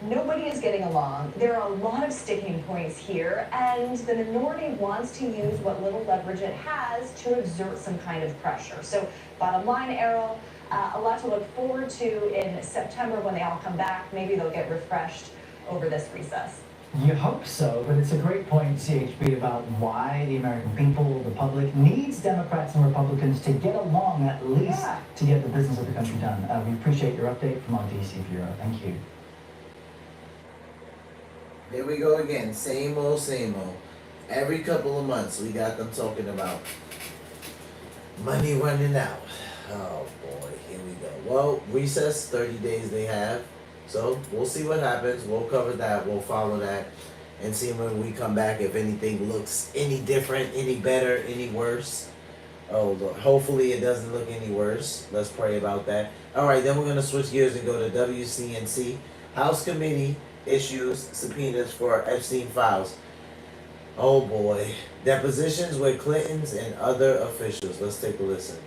nobody is getting along. There are a lot of sticking points here, and the minority wants to use what little leverage it has to exert some kind of pressure. So bottom line, Errol, a lot to look forward to in September when they all come back. Maybe they'll get refreshed over this recess. You hope so, but it's a great point, CHB, about why the American people, the public, needs Democrats and Republicans to get along at least to get the business of the country done. We appreciate your update from our DC Bureau. Thank you. There we go again, same old, same old. Every couple of months we got them talking about money running out. Oh boy, here we go. Well, recess, 30 days they have. So we'll see what happens. We'll cover that, we'll follow that, and see when we come back if anything looks any different, any better, any worse. Oh Lord, hopefully it doesn't look any worse. Let's pray about that. Alright, then we're going to switch gears and go to WCNC. House Committee issues subpoenas for Epstein files. Oh boy. Depositions with Clintons and other officials. Let's take a listen.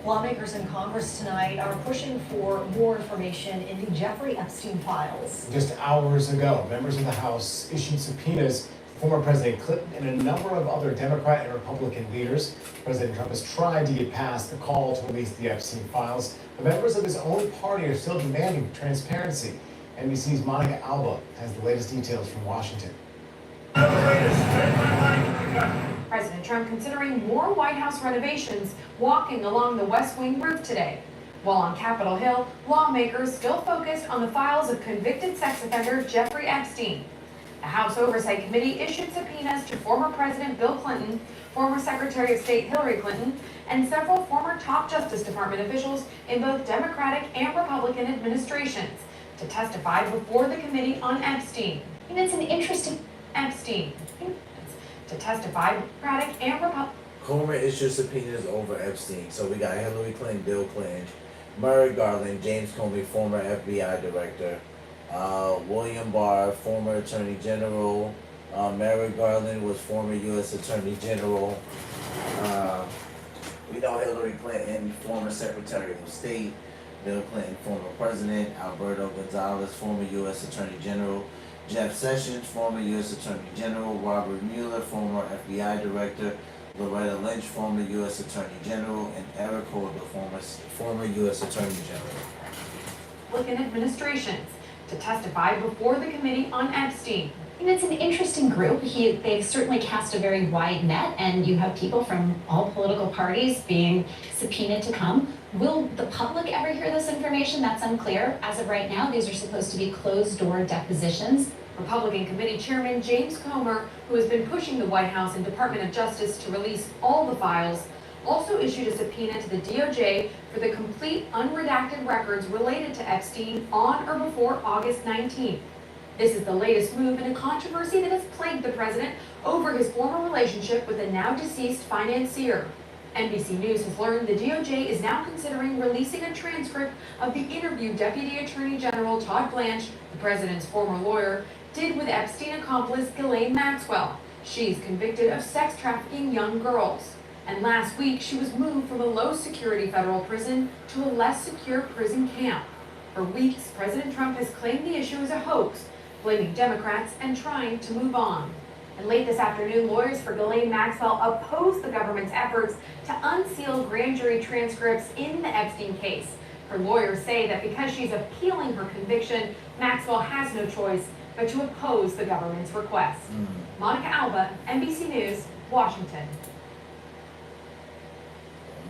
Lawmakers in Congress tonight are pushing for more information in the Jeffrey Epstein files. Just hours ago, members of the House issued subpoenas to former President Clinton and a number of other Democrat and Republican leaders. President Trump has tried to get past the call to release the Epstein files. The members of his own party are still demanding transparency. NBC's Monica Alba has the latest details from Washington. President Trump considering more White House renovations, walking along the West Wing roof today. While on Capitol Hill, lawmakers still focused on the files of convicted sex offender Jeffrey Epstein. The House Oversight Committee issued subpoenas to former President Bill Clinton, former Secretary of State Hilary Clinton, and several former top Justice Department officials in both Democratic and Republican administrations to testify before the Committee on Epstein. And it's an interesting... Epstein. To testify, Democratic and Republican. Comer issued subpoenas over Epstein. So we got Hillary Clinton, Bill Clinton, Merrick Garland, James Comey, former FBI director, William Barr, former Attorney General, Merrick Garland was former U.S. Attorney General. We know Hillary Clinton, former Secretary of State, Bill Clinton, former President, Alberto Gonzalez, former U.S. Attorney General, Jeff Sessions, former U.S. Attorney General, Robert Mueller, former FBI Director, Loretta Lynch, former U.S. Attorney General, and Eric Holder, former U.S. Attorney General. Republican administrations to testify before the Committee on Epstein. And it's an interesting group. They've certainly cast a very wide net, and you have people from all political parties being subpoenaed to come. Will the public ever hear this information? That's unclear. As of right now, these are supposed to be closed-door depositions. Republican Committee Chairman James Comer, who has been pushing the White House and Department of Justice to release all the files, also issued a subpoena to the DOJ for the complete unredacted records related to Epstein on or before August 19th. This is the latest move in a controversy that has plagued the president over his former relationship with the now deceased financier. NBC News has learned the DOJ is now considering releasing a transcript of the interview Deputy Attorney General Todd Blanche, the president's former lawyer, did with Epstein accomplice Ghislaine Maxwell. She's convicted of sex trafficking young girls. And last week, she was moved from a low-security federal prison to a less secure prison camp. For weeks, President Trump has claimed the issue is a hoax, blaming Democrats and trying to move on. And late this afternoon, lawyers for Ghislaine Maxwell opposed the government's efforts to unseal grand jury transcripts in the Epstein case. Her lawyers say that because she's appealing her conviction, Maxwell has no choice but to oppose the government's request. Monica Alba, NBC News, Washington.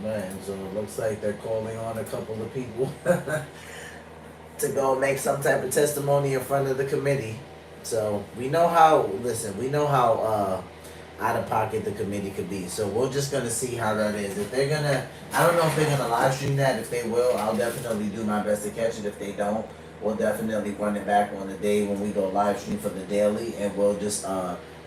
Man, so it looks like they're calling on a couple of people to go make some type of testimony in front of the committee. So we know how out of pocket the committee could be. So we're just gonna see how that is. If they're gonna, I don't know if they're gonna live stream that. If they will, I'll definitely do my best to catch it. If they don't, we'll definitely run it back on the day when we go live stream for the daily, and we'll just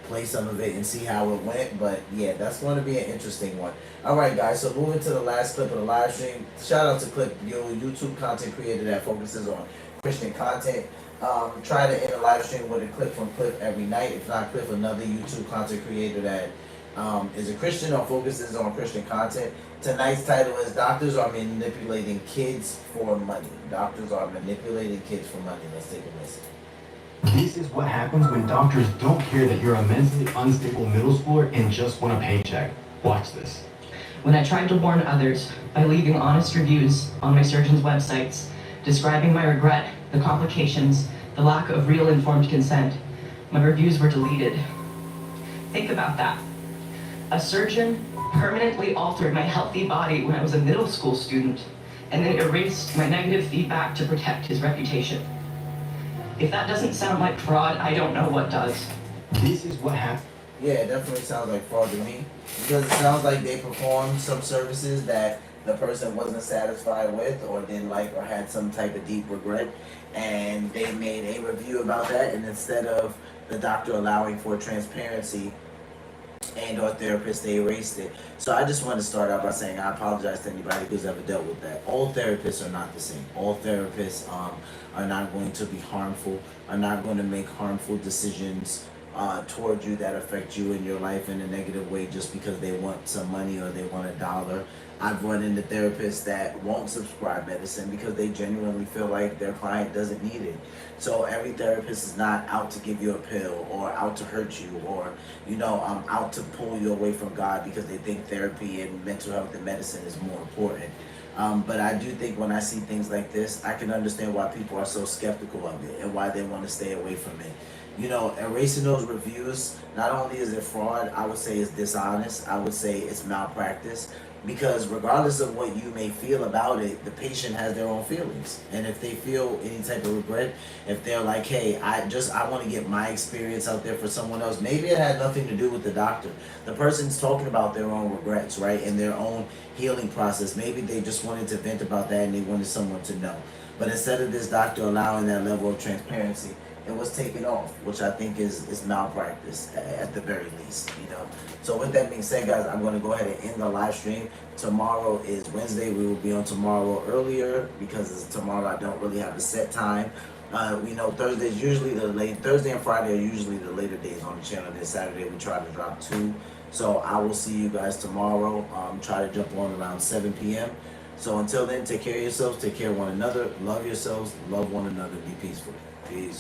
play some of it and see how it went. But yeah, that's going to be an interesting one. All right, guys. So moving to the last clip of the live stream. Shout out to Clip, your YouTube content creator that focuses on Christian content. Try to end a live stream with a clip from Cliff every night. If not Cliff, another YouTube content creator that is a Christian or focuses on Christian content. Tonight's title is Doctors Are Manipulating Kids for Money. Doctors are manipulating kids for money. Let's take a listen. This is what happens when doctors don't care that you're a mentally unstable middle schooler and just want a paycheck. Watch this. When I tried to warn others by leaving honest reviews on my surgeon's websites, describing my regret, the complications, the lack of real informed consent, my reviews were deleted. Think about that. A surgeon permanently altered my healthy body when I was a middle school student, and then erased my negative feedback to protect his reputation. If that doesn't sound like fraud, I don't know what does. This is what happened. Yeah, it definitely sounds like fraud to me, because it sounds like they performed some services that the person wasn't satisfied with or didn't like or had some type of deep regret, and they made a review about that, and instead of the doctor allowing for transparency and or therapist, they erased it. So I just want to start out by saying I apologize to anybody who's ever dealt with that. All therapists are not the same. All therapists are not going to be harmful, are not going to make harmful decisions toward you that affect you in your life in a negative way just because they want some money or they want $1. I've run into therapists that won't prescribe medicine because they genuinely feel like their client doesn't need it. So every therapist is not out to give you a pill or out to hurt you or, out to pull you away from God because they think therapy and mental health and medicine is more important. But I do think when I see things like this, I can understand why people are so skeptical of it and why they want to stay away from it. Erasing those reviews, not only is it fraud, I would say it's dishonest, I would say it's malpractice, because regardless of what you may feel about it, the patient has their own feelings. And if they feel any type of regret, if they're like, hey, I want to get my experience out there for someone else, maybe it had nothing to do with the doctor. The person's talking about their own regrets, right? And their own healing process. Maybe they just wanted to vent about that and they wanted someone to know. But instead of this doctor allowing that level of transparency, it was taken off, which I think is malpractice at the very least, So with that being said, guys, I'm going to go ahead and end the live stream. Tomorrow is Wednesday. We will be on tomorrow earlier because tomorrow I don't really have a set time. We know Thursday and Friday are usually the later days on the channel. This Saturday we try to drop 2. So I will see you guys tomorrow. Try to jump on around 7 p.m. So until then, take care of yourselves, take care of one another, love yourselves, love one another, be peaceful. Peace.